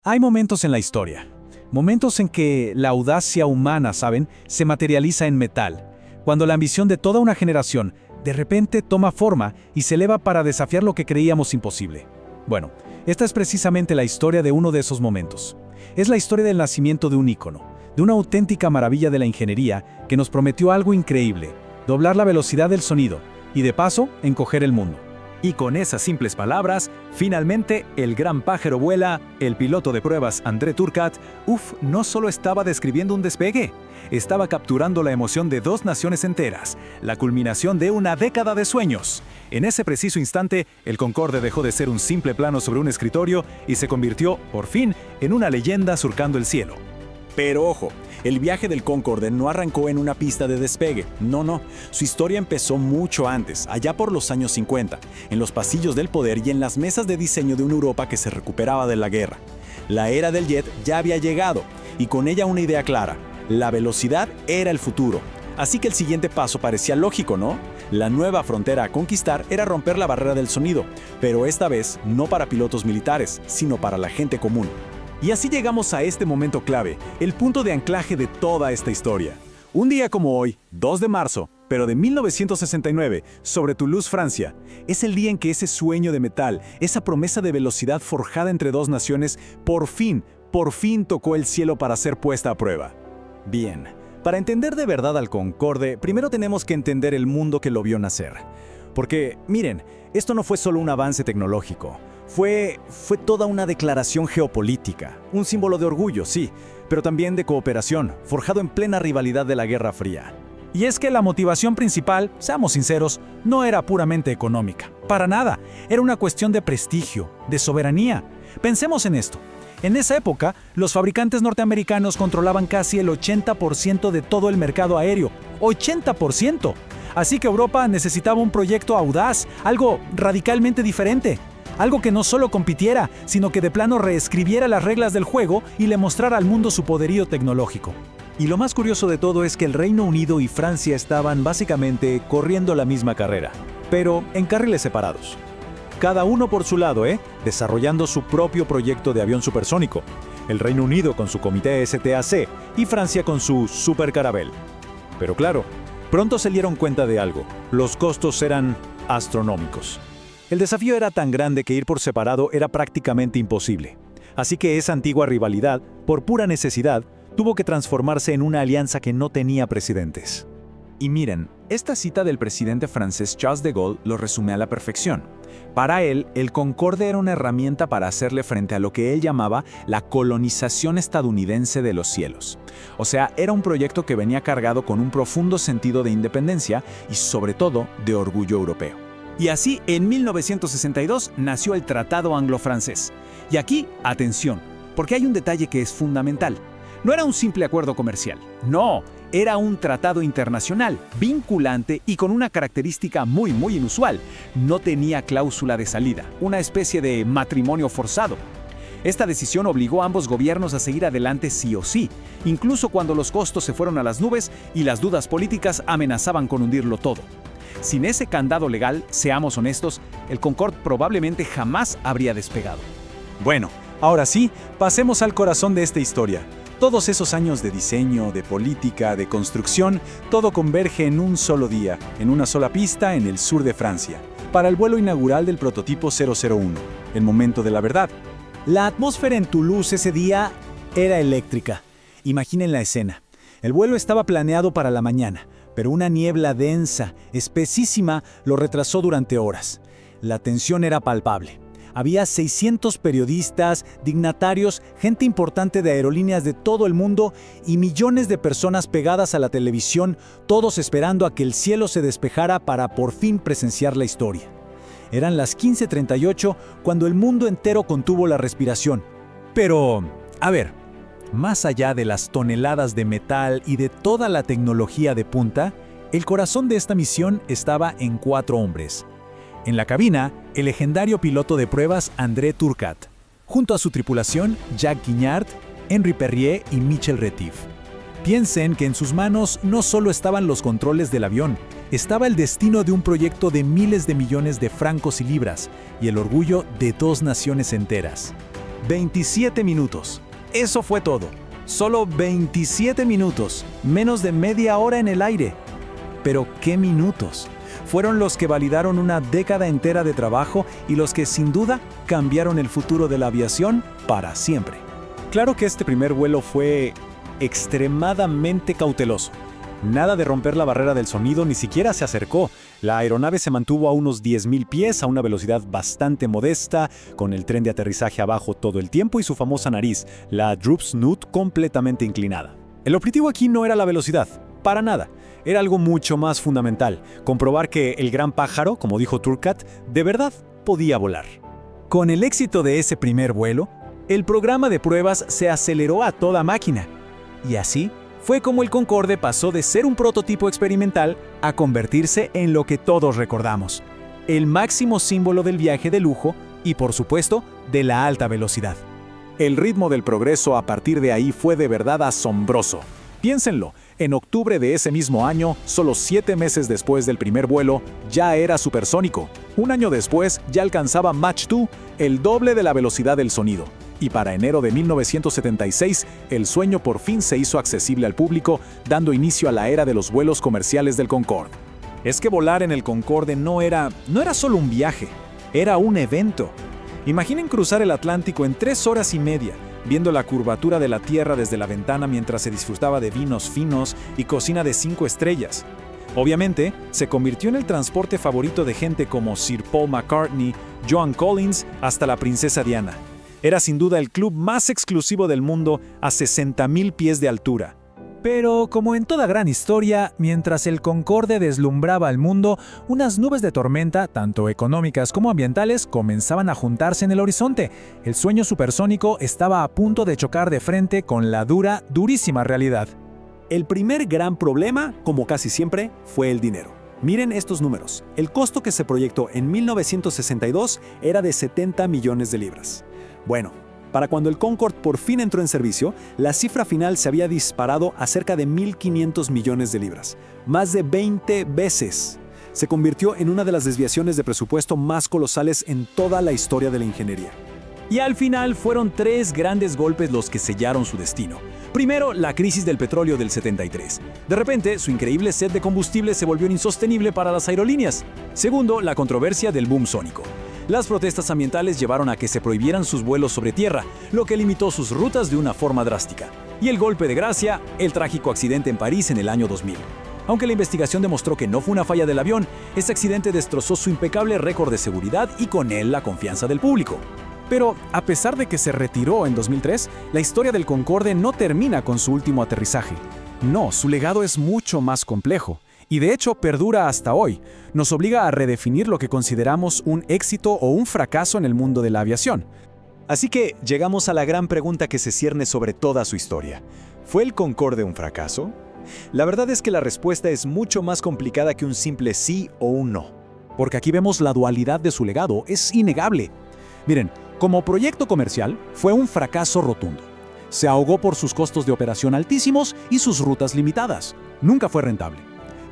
Hay momentos en la historia, momentos en que la audacia humana, ¿saben?, se materializa en metal, cuando la ambición de toda una generación de repente toma forma y se eleva para desafiar lo que creíamos imposible. Bueno, esta es precisamente la historia de uno de esos momentos. Es la historia del nacimiento de un ícono, de una auténtica maravilla de la ingeniería que nos prometió algo increíble: doblar la velocidad del sonido y, de paso, encoger el mundo. Y con esas simples palabras, finalmente el gran pájaro vuela. El piloto de pruebas André Turcat, no solo estaba describiendo un despegue, estaba capturando la emoción de dos naciones enteras, la culminación de una década de sueños. En ese preciso instante, el Concorde dejó de ser un simple plano sobre un escritorio y se convirtió, por fin, en una leyenda surcando el cielo. Pero ojo, el viaje del Concorde no arrancó en una pista de despegue, no. Su historia empezó mucho antes, allá por los años 50, en los pasillos del poder y en las mesas de diseño de una Europa que se recuperaba de la guerra. La era del jet ya había llegado, y con ella una idea clara: la velocidad era el futuro. Así que el siguiente paso parecía lógico, ¿no? La nueva frontera a conquistar era romper la barrera del sonido, pero esta vez no para pilotos militares, sino para la gente común. Y así llegamos a este momento clave, el punto de anclaje de toda esta historia. Un día como hoy, 2 de marzo, pero de 1969, sobre Toulouse, Francia, es el día en que ese sueño de metal, esa promesa de velocidad forjada entre dos naciones, por fin tocó el cielo para ser puesta a prueba. Bien, para entender de verdad al Concorde, primero tenemos que entender el mundo que lo vio nacer. Porque, miren, esto no fue solo un avance tecnológico. Fue toda una declaración geopolítica, un símbolo de orgullo, sí, pero también de cooperación, forjado en plena rivalidad de la Guerra Fría. Y es que la motivación principal, seamos sinceros, no era puramente económica. Para nada, era una cuestión de prestigio, de soberanía. Pensemos en esto. En esa época, los fabricantes norteamericanos controlaban casi el 80% de todo el mercado aéreo. ¡80%! Así que Europa necesitaba un proyecto audaz, algo radicalmente diferente. Algo que no solo compitiera, sino que de plano reescribiera las reglas del juego y le mostrara al mundo su poderío tecnológico. Y lo más curioso de todo es que el Reino Unido y Francia estaban básicamente corriendo la misma carrera, pero en carriles separados. Cada uno por su lado, desarrollando su propio proyecto de avión supersónico. El Reino Unido con su comité STAC y Francia con su Super Caravelle. Pero claro, pronto se dieron cuenta de algo: los costos eran astronómicos. El desafío era tan grande que ir por separado era prácticamente imposible. Así que esa antigua rivalidad, por pura necesidad, tuvo que transformarse en una alianza que no tenía precedentes. Y miren, esta cita del presidente francés Charles de Gaulle lo resume a la perfección. Para él, el Concorde era una herramienta para hacerle frente a lo que él llamaba la colonización estadounidense de los cielos. O sea, era un proyecto que venía cargado con un profundo sentido de independencia y, sobre todo, de orgullo europeo. Y así, en 1962, nació el Tratado Anglo-Francés. Y aquí, atención, porque hay un detalle que es fundamental. No era un simple acuerdo comercial. No, era un tratado internacional, vinculante y con una característica muy inusual. No tenía cláusula de salida, una especie de matrimonio forzado. Esta decisión obligó a ambos gobiernos a seguir adelante sí o sí, incluso cuando los costos se fueron a las nubes y las dudas políticas amenazaban con hundirlo todo. Sin ese candado legal, seamos honestos, el Concorde probablemente jamás habría despegado. Bueno, ahora sí, pasemos al corazón de esta historia. Todos esos años de diseño, de política, de construcción, todo converge en un solo día, en una sola pista en el sur de Francia, para el vuelo inaugural del prototipo 001, el momento de la verdad. La atmósfera en Toulouse ese día era eléctrica. Imaginen la escena. El vuelo estaba planeado para la mañana, pero una niebla densa, espesísima, lo retrasó durante horas. La tensión era palpable. Había 600 periodistas, dignatarios, gente importante de aerolíneas de todo el mundo y millones de personas pegadas a la televisión, todos esperando a que el cielo se despejara para por fin presenciar la historia. Eran las 15:38 cuando el mundo entero contuvo la respiración. Pero, a ver, más allá de las toneladas de metal y de toda la tecnología de punta, el corazón de esta misión estaba en 4 hombres. En la cabina, el legendario piloto de pruebas André Turcat. Junto a su tripulación, Jacques Guignard, Henri Perrier y Michel Retief. Piensen que en sus manos no solo estaban los controles del avión, estaba el destino de un proyecto de miles de millones de francos y libras y el orgullo de 2 naciones enteras. 27 minutos. Eso fue todo. Solo 27 minutos, menos de media hora en el aire. Pero ¿qué minutos? Fueron los que validaron una década entera de trabajo y los que sin duda cambiaron el futuro de la aviación para siempre. Claro que este primer vuelo fue extremadamente cauteloso. Nada de romper la barrera del sonido, ni siquiera se acercó. La aeronave se mantuvo a unos 10.000 pies, a una velocidad bastante modesta, con el tren de aterrizaje abajo todo el tiempo y su famosa nariz, la droop snoot, completamente inclinada. El objetivo aquí no era la velocidad, para nada. Era algo mucho más fundamental, comprobar que el gran pájaro, como dijo Turcat, de verdad podía volar. Con el éxito de ese primer vuelo, el programa de pruebas se aceleró a toda máquina. Y así fue como el Concorde pasó de ser un prototipo experimental a convertirse en lo que todos recordamos, el máximo símbolo del viaje de lujo y, por supuesto, de la alta velocidad. El ritmo del progreso a partir de ahí fue de verdad asombroso. Piénsenlo, en octubre de ese mismo año, solo 7 meses después del primer vuelo, ya era supersónico. Un año después, ya alcanzaba Mach 2, el doble de la velocidad del sonido. Y para enero de 1976, el sueño por fin se hizo accesible al público, dando inicio a la era de los vuelos comerciales del Concorde. Es que volar en el Concorde no era solo un viaje, era un evento. Imaginen cruzar el Atlántico en 3 horas y media, viendo la curvatura de la Tierra desde la ventana mientras se disfrutaba de vinos finos y cocina de 5 estrellas. Obviamente, se convirtió en el transporte favorito de gente como Sir Paul McCartney, Joan Collins, hasta la princesa Diana. Era sin duda el club más exclusivo del mundo a 60.000 pies de altura. Pero, como en toda gran historia, mientras el Concorde deslumbraba al mundo, unas nubes de tormenta, tanto económicas como ambientales, comenzaban a juntarse en el horizonte. El sueño supersónico estaba a punto de chocar de frente con la durísima realidad. El primer gran problema, como casi siempre, fue el dinero. Miren estos números. El costo que se proyectó en 1962 era de 70 millones de libras. Bueno, para cuando el Concorde por fin entró en servicio, la cifra final se había disparado a cerca de 1.500 millones de libras, más de 20 veces. Se convirtió en una de las desviaciones de presupuesto más colosales en toda la historia de la ingeniería. Y al final fueron 3 grandes golpes los que sellaron su destino. Primero, la crisis del petróleo del 73. De repente, su increíble sed de combustible se volvió insostenible para las aerolíneas. Segundo, la controversia del boom sónico. Las protestas ambientales llevaron a que se prohibieran sus vuelos sobre tierra, lo que limitó sus rutas de una forma drástica. Y el golpe de gracia, el trágico accidente en París en el año 2000. Aunque la investigación demostró que no fue una falla del avión, ese accidente destrozó su impecable récord de seguridad y con él la confianza del público. Pero, a pesar de que se retiró en 2003, la historia del Concorde no termina con su último aterrizaje. No, su legado es mucho más complejo. Y de hecho perdura hasta hoy. Nos obliga a redefinir lo que consideramos un éxito o un fracaso en el mundo de la aviación. Así que llegamos a la gran pregunta que se cierne sobre toda su historia. ¿Fue el Concorde un fracaso? La verdad es que la respuesta es mucho más complicada que un simple sí o un no. Porque aquí vemos la dualidad de su legado, es innegable. Miren, como proyecto comercial, fue un fracaso rotundo. Se ahogó por sus costos de operación altísimos y sus rutas limitadas. Nunca fue rentable.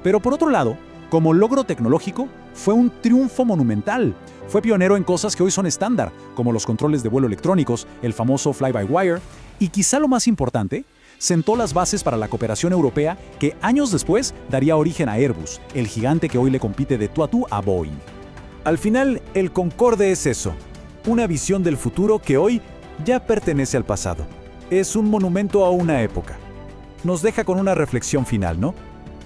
Pero por otro lado, como logro tecnológico, fue un triunfo monumental. Fue pionero en cosas que hoy son estándar, como los controles de vuelo electrónicos, el famoso fly-by-wire, y quizá lo más importante, sentó las bases para la cooperación europea que años después daría origen a Airbus, el gigante que hoy le compite de tú a Boeing. Al final, el Concorde es eso, una visión del futuro que hoy ya pertenece al pasado. Es un monumento a una época. Nos deja con una reflexión final, ¿no?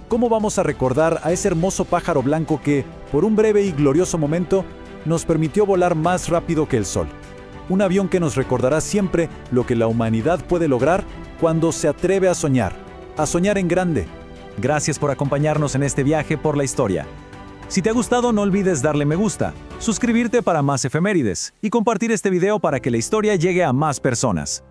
¿Cómo vamos a recordar a ese hermoso pájaro blanco que, por un breve y glorioso momento, nos permitió volar más rápido que el sol? Un avión que nos recordará siempre lo que la humanidad puede lograr cuando se atreve a soñar en grande. Gracias por acompañarnos en este viaje por la historia. Si te ha gustado, no olvides darle me gusta, suscribirte para más efemérides y compartir este video para que la historia llegue a más personas.